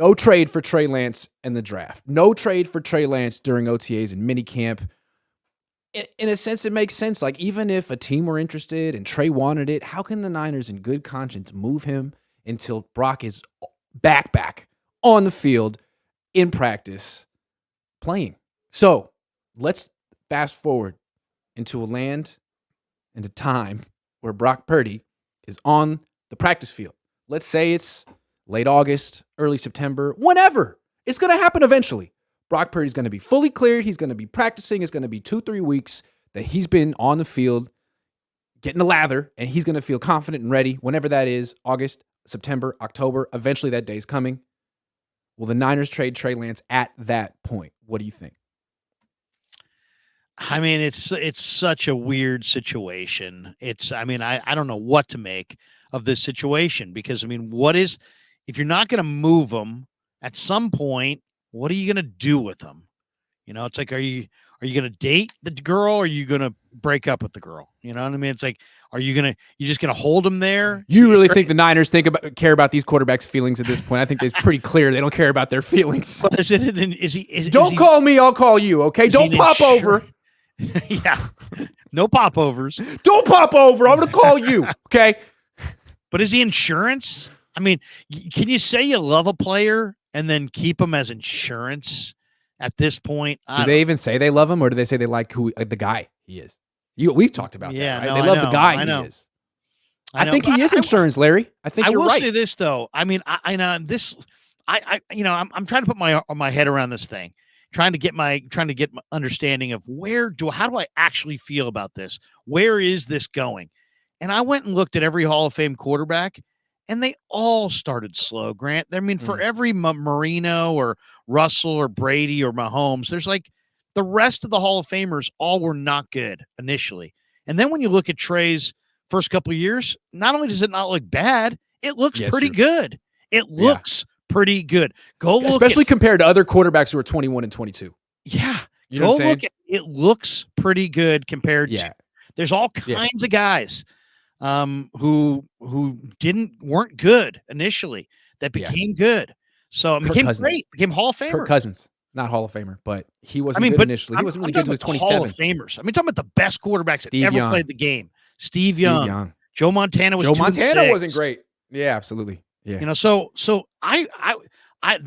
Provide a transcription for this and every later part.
No trade for Trey Lance in the draft. No trade for Trey Lance during OTAs and minicamp. In a sense, it makes sense. Like, even if a team were interested and Trey wanted it, how can the Niners in good conscience move him until Brock is back on the field in practice playing? So let's fast forward into a land and a time where Brock Purdy is on the practice field. Let's say it's late August, early September, whenever. It's going to happen eventually. Brock Purdy's going to be fully cleared. He's going to be practicing. It's going to be 2-3 weeks that he's been on the field getting the lather, and he's going to feel confident and ready whenever that is, August, September, October. Eventually that day's coming. Will the Niners trade Trey Lance at that point? What do you think? I mean, it's such a weird situation. I don't know what to make of this situation because, I mean, if you're not going to move them at some point, what are you going to do with them? You know, it's like, are you going to date the girl or are you going to break up with the girl? You know what I mean? It's like, you just going to hold them there? You really think the Niners care about these quarterbacks' feelings at this point? I think it's pretty clear they don't care about their feelings. Don't call me, I'll call you, okay? Don't pop over. Yeah. No popovers. Don't pop over. I'm going to call you, okay? But is he insurance? I mean, can you say you love a player and then keep him as insurance at this point? Do they even say they love him, or do they say they like the guy he is? We've talked about that, right? They love the guy he is. I think he is insurance, Larry. I think you're right. I will say this though. I mean, I know this. I'm trying to put my head around this thing, trying to get my understanding of how do I actually feel about this? Where is this going? And I went and looked at every Hall of Fame quarterback, and they all started slow, Grant. I mean, for every Marino or Russell or Brady or Mahomes, there's like the rest of the Hall of Famers all were not good initially. And then when you look at Trey's first couple of years, not only does it not look bad, it looks pretty good. It looks pretty good. Especially compared to other quarterbacks who are 21 and 22. Yeah. You know what I'm saying? It looks pretty good compared to there's all kinds of guys who weren't good initially that became good. So it became great, became Hall of Famer. Kirk Cousins, not Hall of Famer, but he wasn't good initially. He wasn't really good until he was 27. Hall of Famers. I mean, talking about the best quarterbacks that ever played the game. Steve Young. Joe Montana wasn't great. Yeah, absolutely. Yeah. You know, so I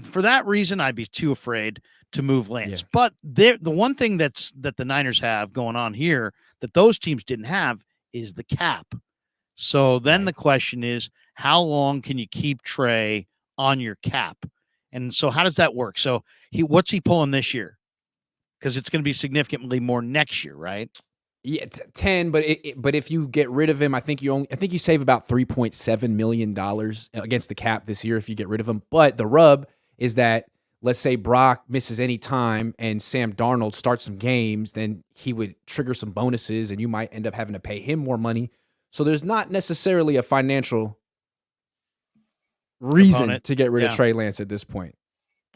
for that reason I'd be too afraid to move Lance. Yeah. But the one thing that the Niners have going on here that those teams didn't have is the cap. So then the question is, how long can you keep Trey on your cap? And so how does that work? So what's he pulling this year? Because it's going to be significantly more next year, right? Yeah, it's 10, but if you get rid of him, I think you save about $3.7 million against the cap this year if you get rid of him. But the rub is that, let's say Brock misses any time and Sam Darnold starts some games, then he would trigger some bonuses and you might end up having to pay him more money. So there's not necessarily a financial reason to get rid of Trey Lance at this point.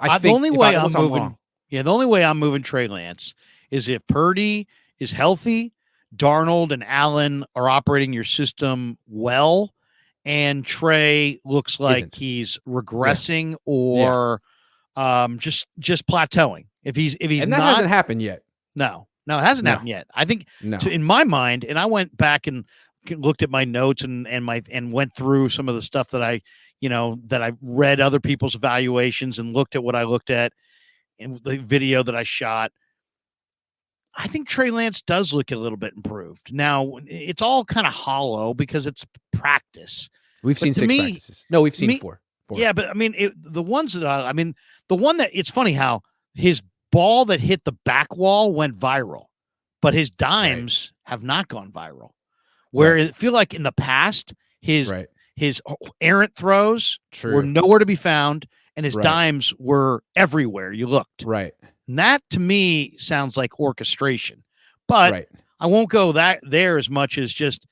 The only way I'm moving Trey Lance is if Purdy is healthy, Darnold and Allen are operating your system well, and Trey looks like he's regressing or just plateauing. If he's and that hasn't happened yet. No, it hasn't happened yet. I think in my mind, and I went back and looked at my notes and went through some of the stuff that I read other people's evaluations and looked at what I looked at in the video that I shot. I think Trey Lance does look a little bit improved. Now, it's all kind of hollow because it's practice. We've seen 6 practices. No, we've seen 4. Yeah, but I mean, the one that it's funny how his ball that hit the back wall went viral, but his dimes have not gone viral. Where it feel like in the past, his errant throws were nowhere to be found, and his dimes were everywhere you looked. Right. And that to me sounds like orchestration, but I won't go there as much as just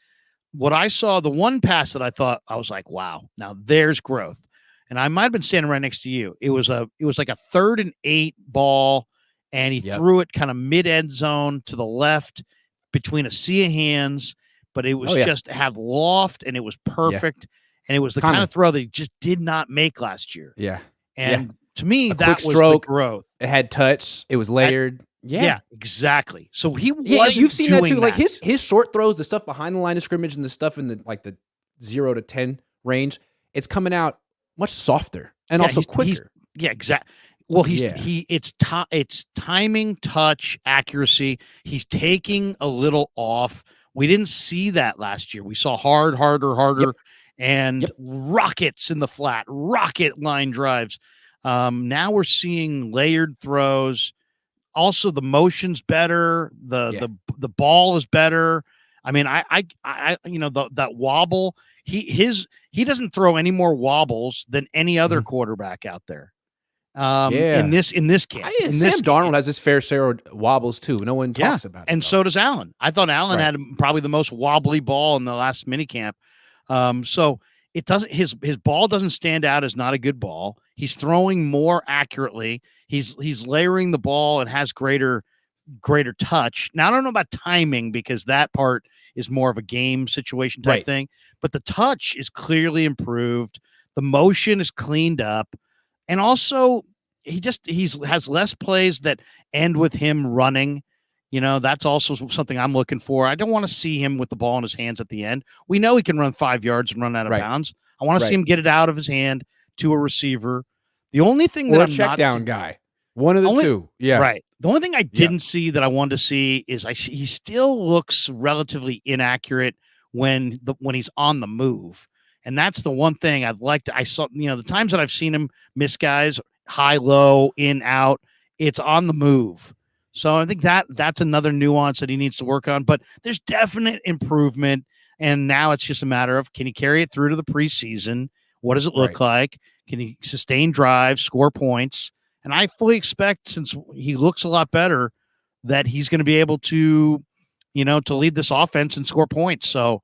what I saw. The one pass that I was like, wow, now there's growth. And I might've been standing right next to you. It was like a 3rd and 8 ball. And he threw it kind of mid end zone to the left between a sea of hands, but it was just had loft and it was perfect. And it was the kind of throw that he just did not make last year. Yeah. And to me, A that quick was the stroke. growth. It had touch. It was layered. Yeah, exactly. So he Yeah, wasn't you've seen that doing too. Like his short throws, the stuff behind the line of scrimmage and the stuff in the 0 to 10 range, it's coming out much softer and Yeah, also he's quicker. yeah, exactly. Well, Yeah. it's timing, touch, accuracy. He's taking a little off. We didn't see that last year. We saw harder, Yep. and Yep. rockets in the flat, rocket line drives. Now we're seeing layered throws. Also, the motion's better. Yeah. The ball is better. I mean, that wobble. He doesn't throw any more wobbles than any other Mhm. quarterback out there. In Yeah. this camp, in Sam this Darnold camp. has his fair share of wobbles too. No one Yeah, talks about it and though. so does Allen. I thought Allen Right. had probably the most wobbly ball in the last mini camp. So it doesn't his ball doesn't stand out as not a good ball. He's throwing more accurately. He's layering the ball and has greater touch. Now I don't know about timing because that part is more of a game situation type Right. thing, but the touch is clearly improved. The motion is cleaned up, and also he's has less plays that end with him running. That's also something I'm looking for. I don't want to see him with the ball in his hands at the end. We know he can run 5 yards and run out of Right. bounds. I want to see Right. him get it out of his hand to a receiver. The only thing that Or a I'm check not down guy. One of the only two. Yeah. right. The only thing I Yeah. didn't see that I wanted to see is he still looks relatively inaccurate when he's on the move. And that's the one thing I saw, the times that I've seen him miss guys high, low, in, out, it's on the move. So I think that's another nuance that he needs to work on, but there's definite improvement. And now it's just a matter of, can he carry it through to the preseason? What does it look Right. like? Can he sustain drives, score points? And I fully expect, since he looks a lot better, that he's going to be able to, to lead this offense and score points. So,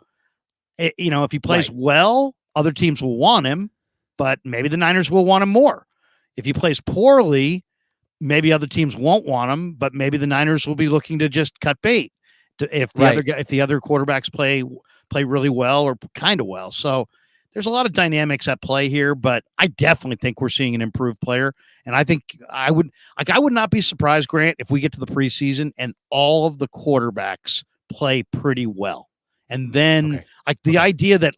if he plays Right. well, other teams will want him, but maybe the Niners will want him more. If he plays poorly, maybe other teams won't want him, but maybe the Niners will be looking to just cut bait if the other quarterbacks play really well or kind of well. So there's a lot of dynamics at play here, but I definitely think we're seeing an improved player. And I think I would not be surprised, Grant, if we get to the preseason and all of the quarterbacks play pretty well. And then the idea that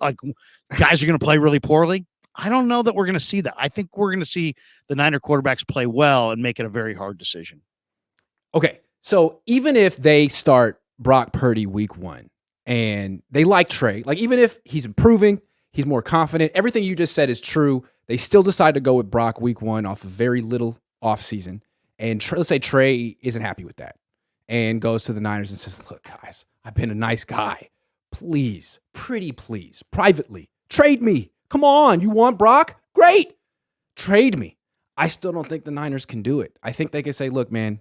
guys are going to play really poorly, I don't know that we're going to see that. I think we're going to see the Niner quarterbacks play well and make it a very hard decision. Okay. So even if they start Brock Purdy week 1 and they like Trey, like even if he's improving, he's more confident, everything you just said is true, they still decide to go with Brock week 1 off of very little offseason. And let's say Trey isn't happy with that and goes to the Niners and says, look, guys, I've been a nice guy. Please, pretty please, privately, trade me. Come on, you want Brock? Great. Trade me. I still don't think the Niners can do it. I think they can say, look, man,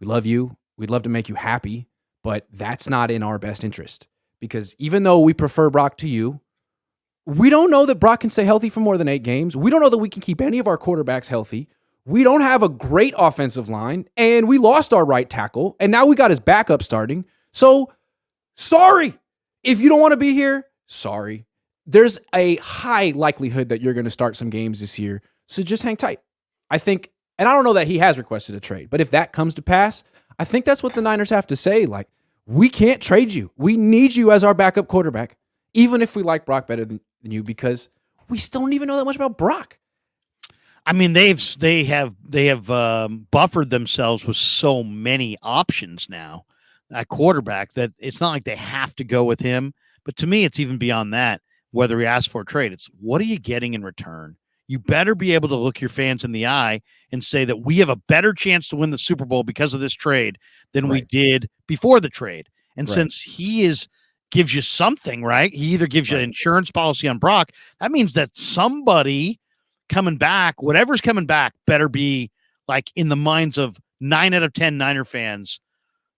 we love you. We'd love to make you happy, but that's not in our best interest. Because even though we prefer Brock to you, we don't know that Brock can stay healthy for more than 8 games. We don't know that we can keep any of our quarterbacks healthy. We don't have a great offensive line, and we lost our right tackle, and now we got his backup starting. So, sorry. If you don't want to be here, sorry. There's a high likelihood that you're going to start some games this year, so just hang tight. I think, and I don't know that he has requested a trade, but if that comes to pass, I think that's what the Niners have to say. Like, we can't trade you. We need you as our backup quarterback, even if we like Brock better than you, because we still don't even know that much about Brock. I mean, they have buffered themselves with so many options now at quarterback that it's not like they have to go with him. But to me, it's even beyond that. Whether he asks for a trade, it's what are you getting in return? You better be able to look your fans in the eye and say that we have a better chance to win the Super Bowl because of this trade than we did before the trade. And since he gives you something, right? He either gives you an insurance policy on Brock. That means that somebody coming back, whatever's coming back, better be like in the minds of 9 out of 10 Niner fans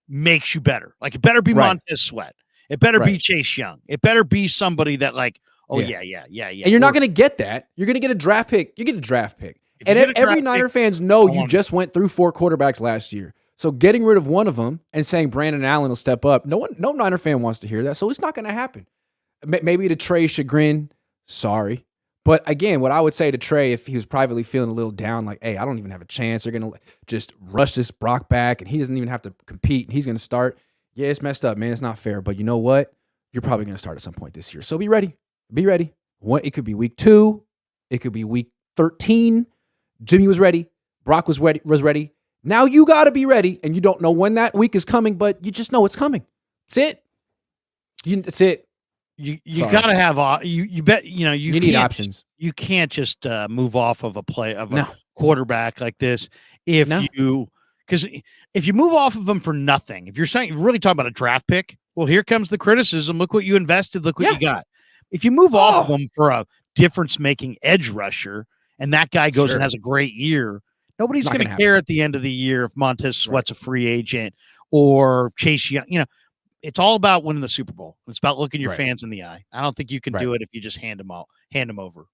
makes you better. Like it better be Montez Sweat. It better be Chase Young. It better be somebody that like, yeah. And you're not going to get that. You're going to get a draft pick. You get a draft pick. And every Niner fans know you just went through 4 quarterbacks last year. So getting rid of one of them and saying Brandon Allen will step up, no Niner fan wants to hear that. So it's not going to happen. Maybe to Trey's chagrin, sorry. But again, what I would say to Trey, if he was privately feeling a little down, like, hey, I don't even have a chance. They're going to just rush this Brock back and he doesn't even have to compete and he's going to start. Yeah, it's messed up, man. It's not fair. But you know what? You're probably going to start at some point this year. So be ready. Be ready. It could be week 2. It could be week 13. Jimmy was ready. Brock was ready. Now you got to be ready. And you don't know when that week is coming, but you just know it's coming. That's it. That's it. You gotta have you bet you need options. You can't just move off of a quarterback like this because if you move off of them for nothing, if you're really talking about a draft pick, well, here comes the criticism. Look what you invested. Look what you got. If you move off of them for a difference-making edge rusher, and that guy goes and has a great year, nobody's going to care at the end of the year if Montez Sweat's a free agent or Chase Young. It's all about winning the Super Bowl. It's about looking your fans in the eye. I don't think you can do it if you just hand them over.